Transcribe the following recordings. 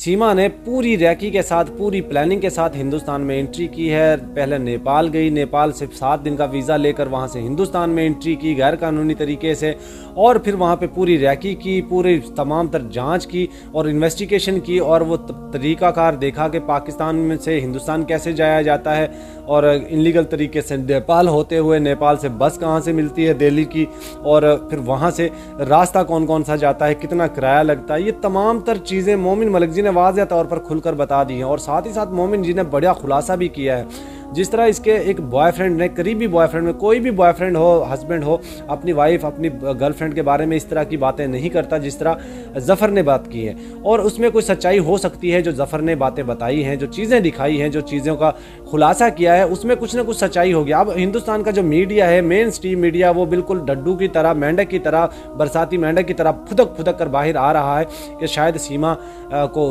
सीमा ने पूरी रैकी के साथ, पूरी प्लानिंग के साथ हिंदुस्तान में एंट्री की है। पहले नेपाल गई, नेपाल से 7 दिन का वीज़ा लेकर वहाँ से हिंदुस्तान में एंट्री की गैर कानूनी तरीके से, और फिर वहाँ पे पूरी रैकी की, पूरी तमाम तर जांच की और इन्वेस्टिगेशन की, और वो तरीक़ाकार देखा कि पाकिस्तान में से हिंदुस्तान कैसे जाया जाता है, और इनलीगल तरीके से नेपाल होते हुए, नेपाल से बस कहाँ से मिलती है दिल्ली की, और फिर वहाँ से रास्ता कौन कौन सा जाता है, कितना किराया लगता है, ये तमाम तर चीज़ें मोमिन मलिक जी ने वाज़ेह तौर पर खुलकर बता दी हैं। और साथ ही साथ मोमिन जी ने बढ़िया खुलासा भी किया है। जिस तरह इसके एक बॉयफ्रेंड ने, करीबी बॉयफ्रेंड में, कोई भी बॉयफ्रेंड हो, हस्बैंड हो, अपनी वाइफ, अपनी गर्लफ्रेंड के बारे में इस तरह की बातें नहीं करता जिस तरह ज़फ़र ने बात की है। और उसमें कोई सच्चाई हो सकती है, जो ज़फ़र ने बातें बताई हैं, जो चीज़ें दिखाई हैं, जो चीज़ों का खुलासा किया है, उसमें कुछ ना कुछ सच्चाई होगी। अब हिंदुस्तान का जो मीडिया है, मेन स्ट्रीम मीडिया, वो बिल्कुल डड्डू की तरह, मेंढक की तरह, बरसाती मेंढक की तरह फुदक फुदक कर बाहर आ रहा है कि शायद सीमा को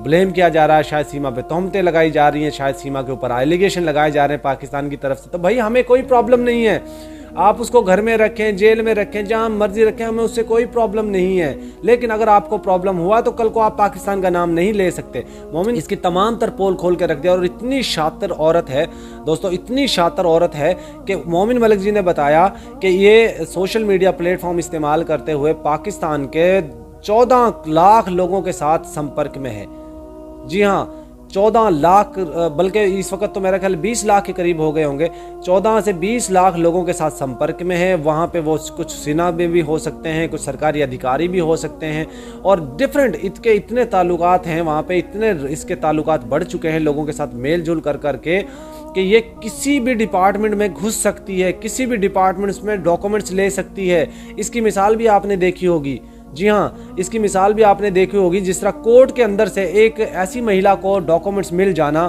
ब्लेम किया जा रहा है, शायद सीमा पे तोहमतें लगाई जा रही हैं, शायद सीमा के ऊपर एलिगेशन लगाए जा रहे हैं पाकिस्तान की तरफ से। तो भाई हमें कोई प्रॉब्लम नहीं है, आप उसको घर में रखें, जेल में रखें, जहां मर्जी रखें, हमें उससे कोई प्रॉब्लम नहीं है। लेकिन अगर आपको प्रॉब्लम हुआ तो कल को आप पाकिस्तान का नाम नहीं ले सकते। मोमिन इसकी तमाम तर पोल खोल के रख दिया। और इतनी शातिर औरत है दोस्तों, इतनी शातिर औरत है कि मोमिन मलिक जी ने बताया कि ये सोशल मीडिया प्लेटफॉर्म इस्तेमाल करते हुए पाकिस्तान के 14 लाख लोगों के साथ संपर्क में है। जी हाँ, 14 लाख, बल्कि इस वक्त तो मेरा ख्याल 20 लाख के करीब हो गए होंगे। 14 से 20 लाख लोगों के साथ संपर्क में है। वहाँ पे वो कुछ सेना में भी हो सकते हैं, कुछ सरकारी अधिकारी भी हो सकते हैं, और डिफरेंट इतने ताल्लुकात हैं वहाँ पे, इतने इसके ताल्लुकात बढ़ चुके हैं लोगों के साथ मेल जुल कर करके कि ये किसी भी डिपार्टमेंट में घुस सकती है, किसी भी डिपार्टमेंट्स में डॉक्यूमेंट्स ले सकती है। इसकी मिसाल भी आपने देखी होगी। जी हाँ, इसकी मिसाल भी आपने देखी होगी, जिस तरह कोर्ट के अंदर से एक ऐसी महिला को डॉक्यूमेंट्स मिल जाना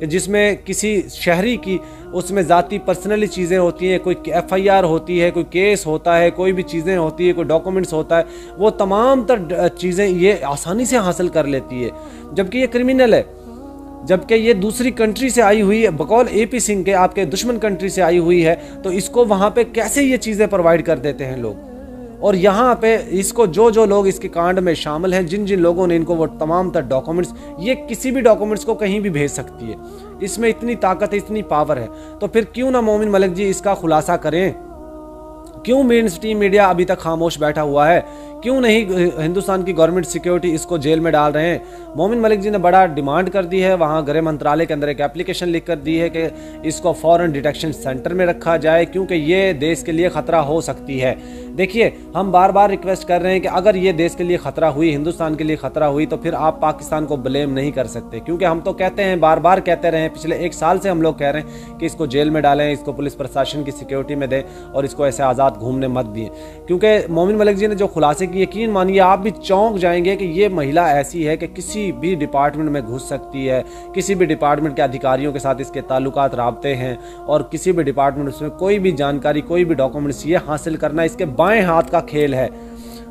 जिसमें किसी शहरी की, उसमें ज़ाती पर्सनली चीज़ें होती हैं, कोई FIR होती है, कोई केस होता है, कोई भी चीज़ें होती है, कोई डॉक्यूमेंट्स होता है, वो तमाम तर चीज़ें ये आसानी से हासिल कर लेती है, जबकि ये क्रिमिनल है, जबकि ये दूसरी कंट्री से आई हुई है, बकौल AP सिंह के, आपके दुश्मन कंट्री से आई हुई है। तो इसको वहाँ पे कैसे ये चीज़ें प्रोवाइड कर देते हैं लोग। और यहाँ पे इसको जो लोग इसके कांड में शामिल हैं, जिन जिन लोगों ने इनको वो तमाम तर डॉक्यूमेंट्स, ये किसी भी डॉक्यूमेंट्स को कहीं भी भेज सकती है। इसमें इतनी ताकत है, इतनी पावर है। तो फिर क्यों ना मोमिन मलिक जी इसका खुलासा करें? क्यों मेन स्ट्रीम मीडिया अभी तक खामोश बैठा हुआ है? क्यों नहीं हिंदुस्तान की गवर्नमेंट सिक्योरिटी इसको जेल में डाल रहे हैं? मोमिन मलिक जी ने बड़ा डिमांड कर दी है, वहाँ गृह मंत्रालय के अंदर एक एप्लीकेशन लिख कर दी है कि इसको फॉरेन डिटेक्शन सेंटर में रखा जाए, क्योंकि ये देश के लिए ख़तरा हो सकती है। देखिए, हम बार बार रिक्वेस्ट कर रहे हैं कि अगर ये देश के लिए ख़तरा हुई, हिंदुस्तान के लिए ख़तरा हुई, तो फिर आप पाकिस्तान को ब्लेम नहीं कर सकते, क्योंकि हम तो कहते हैं, बार बार कहते रहे हैं, पिछले 1 साल से हम लोग कह रहे हैं कि इसको जेल में डालें, इसको पुलिस प्रशासन की सिक्योरिटी में दें और इसको ऐसे आज़ाद घूमने मत दिए। क्योंकि मोमिन मलिक जी ने जो खुलासे की, यकीन मानिए आप भी चौंक जाएंगे कि ये महिला ऐसी है कि किसी भी डिपार्टमेंट में घुस सकती है, किसी भी डिपार्टमेंट के अधिकारियों के साथ इसके ताल्लुकात राब्ते हैं, और किसी भी डिपार्टमेंट उसमें कोई भी जानकारी, कोई भी डॉक्यूमेंट्स ये हासिल करना इसके बाएं हाथ का खेल है।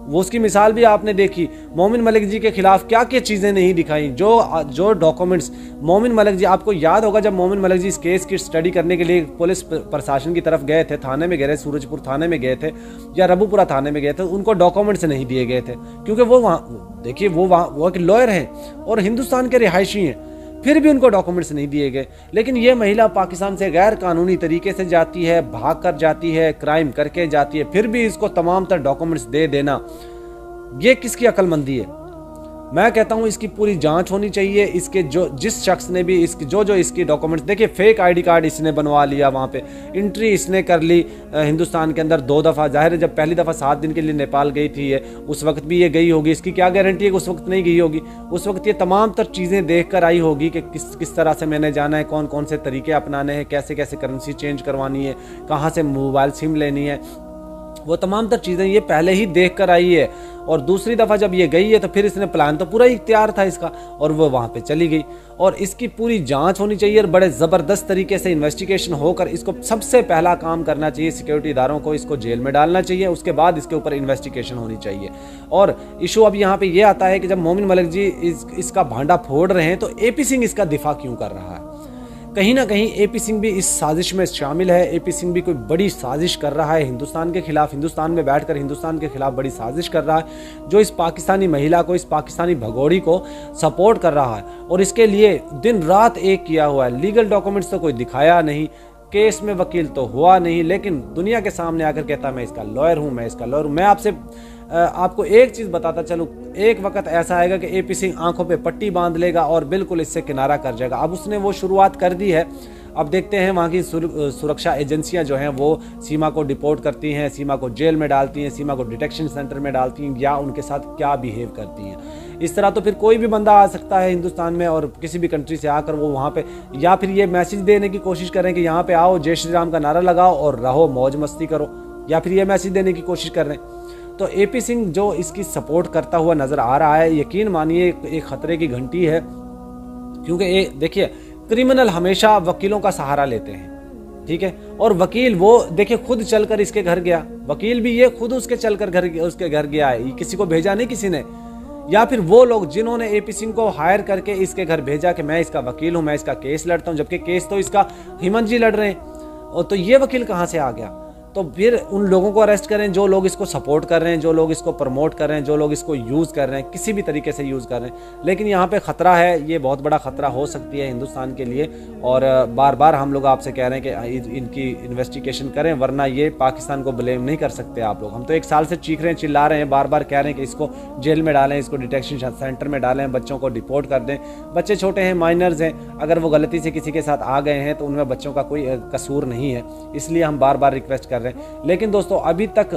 वो उसकी मिसाल भी आपने देखी। मोमिन मलिक जी के खिलाफ क्या क्या चीज़ें नहीं दिखाई, जो डॉक्यूमेंट्स मोमिन मलिक जी, आपको याद होगा जब मोमिन मलिक जी इस केस की स्टडी करने के लिए पुलिस प्रशासन की तरफ गए थे, थाने में गए थे, सूरजपुर थाने में गए थे या रबूपुरा थाने में गए थे, उनको डॉक्यूमेंट्स नहीं दिए गए थे, क्योंकि वो वहाँ, देखिए वो एक लॉयर हैं और हिंदुस्तान के रिहायशी हैं, फिर भी उनको डॉक्यूमेंट्स नहीं दिए गए। लेकिन ये महिला पाकिस्तान से गैर कानूनी तरीके से जाती है, भाग कर जाती है, क्राइम करके जाती है, फिर भी इसको तमाम तर डॉक्यूमेंट्स दे देना, ये किसकी अक्लमंदी है? मैं कहता हूँ इसकी पूरी जांच होनी चाहिए। इसके जिस शख्स ने भी इसकी जो इसकी डॉक्यूमेंट्स, देखिए फेक ID कार्ड इसने बनवा लिया, वहाँ पे एंट्री इसने कर ली हिंदुस्तान के अंदर 2 दफ़ा। जाहिर है जब पहली दफ़ा 7 दिन के लिए नेपाल गई थी ये, उस वक्त भी ये गई होगी, इसकी क्या गारंटी है कि उस वक्त नहीं गई होगी? उस वक्त ये तमाम तर चीज़ें देख कर आई होगी कि किस तरह से मैंने जाना है, कौन कौन से तरीके अपनाने हैं, कैसे कैसे करेंसी चेंज करवानी है, कहाँ से मोबाइल सिम लेनी है, वो तमाम तर चीज़ें ये पहले ही देख कर आई है। और दूसरी दफ़ा जब ये गई है तो फिर इसने प्लान तो पूरा ही तैयार था इसका, और वो वहाँ पे चली गई। और इसकी पूरी जांच होनी चाहिए और बड़े ज़बरदस्त तरीके से इन्वेस्टिगेशन होकर इसको सबसे पहला काम करना चाहिए, सिक्योरिटी इदारों को इसको जेल में डालना चाहिए, उसके बाद इसके ऊपर इन्वेस्टिगेशन होनी चाहिए। और इशू अब यहाँ पे ये आता है कि जब मोमिन मलिक जी इसका भांडा फोड़ रहे हैं तो AP सिंह इसका दिफा क्यों कर रहा है? कहीं ना कहीं एपी सिंह भी इस साजिश में शामिल है। एपी सिंह भी कोई बड़ी साजिश कर रहा है हिंदुस्तान के खिलाफ, हिंदुस्तान में बैठकर हिंदुस्तान के खिलाफ बड़ी साजिश कर रहा है, जो इस पाकिस्तानी महिला को, इस पाकिस्तानी भगोड़ी को सपोर्ट कर रहा है और इसके लिए दिन रात एक किया हुआ है। लीगल डॉक्यूमेंट्स तो कोई दिखाया नहीं, केस में वकील तो हुआ नहीं, लेकिन दुनिया के सामने आकर कहता मैं इसका लॉयर हूँ, मैं इसका लॉयर हूँ। मैं आपको एक चीज़ बताता चलूँ, एक वक्त ऐसा आएगा कि एपी सिंह आंखों पे पट्टी बांध लेगा और बिल्कुल इससे किनारा कर जाएगा। अब उसने वो शुरुआत कर दी है। अब देखते हैं वहाँ की सुरक्षा एजेंसियां जो हैं वो सीमा को डिपोर्ट करती हैं, सीमा को जेल में डालती हैं, सीमा को डिटेक्शन सेंटर में डालती हैं, या उनके साथ क्या बिहेव करती हैं। इस तरह तो फिर कोई भी बंदा आ सकता है हिंदुस्तान में और किसी भी कंट्री से आकर वो वहाँ पे, या फिर ये मैसेज देने की कोशिश करें कि यहाँ पे आओ, जय श्री राम का नारा लगाओ और रहो, मौज मस्ती करो, या फिर ये मैसेज देने की कोशिश कर रहे हैं। तो एपी सिंह जो इसकी सपोर्ट करता हुआ नजर आ रहा है, यकीन मानिए एक खतरे की घंटी है, क्योंकि देखिए क्रिमिनल हमेशा वकीलों का सहारा लेते हैं, ठीक है। और वकील वो देखिए खुद चलकर इसके घर गया, वकील भी ये खुद उसके चलकर उसके घर गया है, किसी को भेजा नहीं किसी ने। या फिर वो लोग जिन्होंने एपी सिंह को हायर करके इसके घर भेजा कि मैं इसका वकील हूं, मैं इसका केस लड़ता हूं, जबकि केस तो इसका हेमंत जी लड़ रहे हैं। और तो ये वकील कहां से आ गया? तो फिर उन लोगों को अरेस्ट करें जो लोग इसको सपोर्ट कर रहे हैं, जो लोग इसको प्रमोट कर रहे हैं, जो लोग इसको यूज़ कर रहे हैं, किसी भी तरीके से यूज़ कर रहे हैं। लेकिन यहाँ पे ख़तरा है, ये बहुत बड़ा ख़तरा हो सकती है हिंदुस्तान के लिए। और बार बार हम लोग आपसे कह रहे हैं कि इनकी इन्वेस्टिगेशन करें, वरना ये पाकिस्तान को ब्लेम नहीं कर सकते आप लोग। हम तो 1 साल से चीख रहे हैं, चिल्ला रहे हैं, बार बार कह रहे हैं कि इसको जेल में डालें, इसको डिटेक्शन सेंटर में डालें, बच्चों को डिपोर्ट कर दें। बच्चे छोटे हैं, माइनर्स हैं, अगर वो गलती से किसी के साथ आ गए हैं तो उनमें बच्चों का कोई कसूर नहीं है, इसलिए हम बार बार रिक्वेस्ट कर रहे हैं। लेकिन दोस्तों अभी तक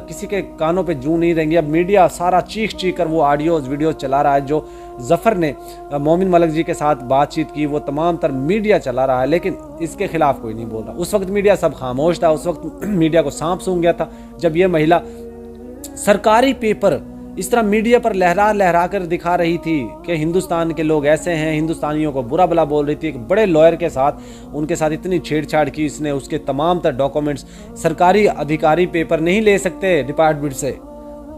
किसी के कानों पे जूं नहीं रहेंगी। अब मीडिया सारा चीख कर वो ऑडियोज वीडियोज चला रहा है, जो जफर ने मोमिन मलिक जी के साथ बातचीत की वो तमाम तर मीडिया चला रहा है, लेकिन इसके खिलाफ कोई नहीं बोल रहा। उस वक्त मीडिया सब खामोश था, उस वक्त मीडिया को सांप सूंघ गया था जब ये महिला सरकारी पेपर इस तरह मीडिया पर लहरा कर दिखा रही थी कि हिंदुस्तान के लोग ऐसे हैं, हिंदुस्तानियों को बुरा भला बोल रही थी। एक बड़े लॉयर के साथ उनके साथ इतनी छेड़छाड़ की इसने, उसके तमाम तर डॉक्यूमेंट्स सरकारी अधिकारी पेपर नहीं ले सकते डिपार्टमेंट से,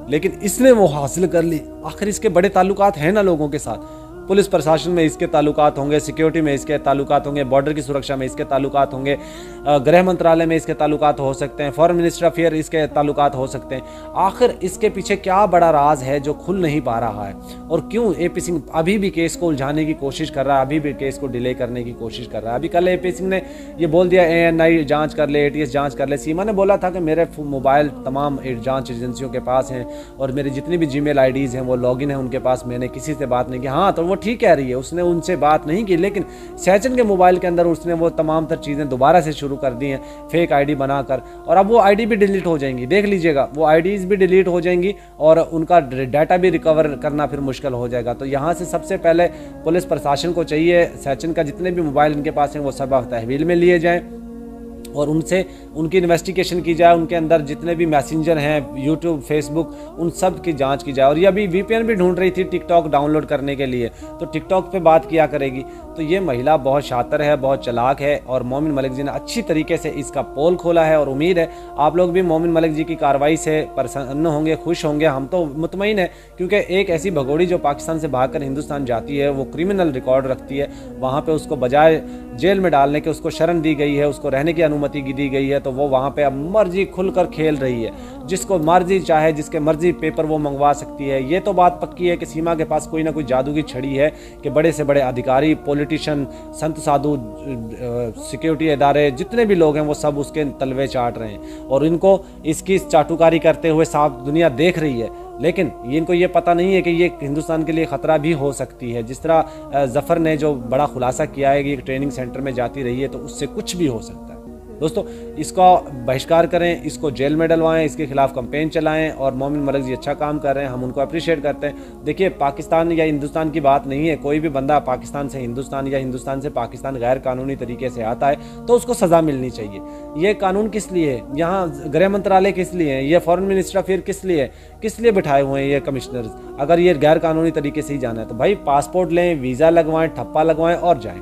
लेकिन इसने वो हासिल कर ली। आखिर इसके बड़े ताल्लुकात हैं ना लोगों के साथ, पुलिस प्रशासन में इसके ताल्लुकात होंगे, सिक्योरिटी में इसके ताल्लुकात होंगे, बॉर्डर की सुरक्षा में इसके ताल्लुकात होंगे, गृह मंत्रालय में इसके ताल्लुकात हो सकते हैं, फॉरेन मिनिस्टर अफेयर इसके ताल्लुकात हो सकते हैं। आखिर इसके पीछे क्या बड़ा राज है जो खुल नहीं पा रहा है, और क्यों एपी सिंह अभी भी केस को उलझाने की कोशिश कर रहा है, अभी भी केस को डिले करने की कोशिश कर रहा है। अभी कल एपी सिंह ने ये बोल दिया ANI जांच कर ले, ATS जांच कर ले। सीमा ने बोला था कि मेरे मोबाइल तमाम जांच एजेंसियों के पास हैं और मेरी जितनी भी जीमेल IDs हैं वो लॉगिन है उनके पास, मैंने किसी से बात नहीं की। हाँ, तो वो ठीक कह रही है, उसने उनसे बात नहीं की, लेकिन सैचन के मोबाइल के अंदर उसने वो तमाम तर चीज़ें दोबारा से शुरू कर दी हैं, फेक ID बनाकर, और अब वो ID भी डिलीट हो जाएंगी। देख लीजिएगा, वो IDs भी डिलीट हो जाएंगी और उनका डाटा भी रिकवर करना फिर मुश्किल हो जाएगा। तो यहाँ से सबसे पहले पुलिस प्रशासन को चाहिए सैचन का जितने भी मोबाइल इनके पास हैं वो सब तहवील में लिए जाएँ और उनसे उनकी इन्वेस्टिगेशन की जाए, उनके अंदर जितने भी मैसेंजर हैं, यूट्यूब, फेसबुक, उन सब की जांच की जाए। और ये अभी VPN भी ढूंढ रही थी टिकटॉक डाउनलोड करने के लिए, तो टिकटॉक पे बात किया करेगी। तो ये महिला बहुत शातिर है, बहुत चालाक है, और मोमिन मलिक जी ने अच्छी तरीके से इसका पोल खोला है। और उम्मीद है आप लोग भी मोमिन मलिक जी की कार्रवाई से प्रसन्न होंगे, खुश होंगे। हम तो मुतमईन है, क्योंकि एक ऐसी भगोड़ी जो पाकिस्तान से भागकर हिंदुस्तान जाती है, वो क्रिमिनल रिकॉर्ड रखती है, वहाँ पर उसको बजाय जेल में डालने के उसको शरण दी गई है, उसको रहने की अनुमति दी गई है, तो वो वहाँ पे अब मर्जी खुलकर खेल रही है, जिसको मर्जी चाहे जिसके मर्जी पेपर वो मंगवा सकती है। ये तो बात पक्की है कि सीमा के पास कोई ना कोई जादू की छड़ी है कि बड़े से बड़े अधिकारी, पॉलिटिशियन, संत साधु, सिक्योरिटी इदारे, जितने भी लोग हैं वो सब उसके तलवे चाट रहे हैं और इनको इसकी चाटुकारी करते हुए साफ दुनिया देख रही है। लेकिन इनको ये पता नहीं है कि ये हिंदुस्तान के लिए ख़तरा भी हो सकती है। जिस तरह जफ़र ने जो बड़ा खुलासा किया है कि एक ट्रेनिंग सेंटर में जाती रही है, तो उससे कुछ भी हो सकता है। दोस्तों, इसका बहिष्कार करें, इसको जेल में डलवाएं, इसके खिलाफ कैंपेन चलाएं, और मोमिन मलिक जी अच्छा काम कर रहे हैं, हम उनको अप्रिशिएट करते हैं। देखिए, पाकिस्तान या हिंदुस्तान की बात नहीं है, कोई भी बंदा पाकिस्तान से हिंदुस्तान या हिंदुस्तान से पाकिस्तान गैर कानूनी तरीके से आता है तो उसको सज़ा मिलनी चाहिए। ये कानून किस लिए है? यहाँ गृह मंत्रालय किस लिए है? ये फॉरेन मिनिस्टर फिर किस लिए बिठाए हुए हैं ये कमिश्नर्स? अगर ये गैर कानूनी तरीके से ही जाना है तो भाई पासपोर्ट लें, वीज़ा लगवाएं, ठप्पा लगवाएं और जाएं।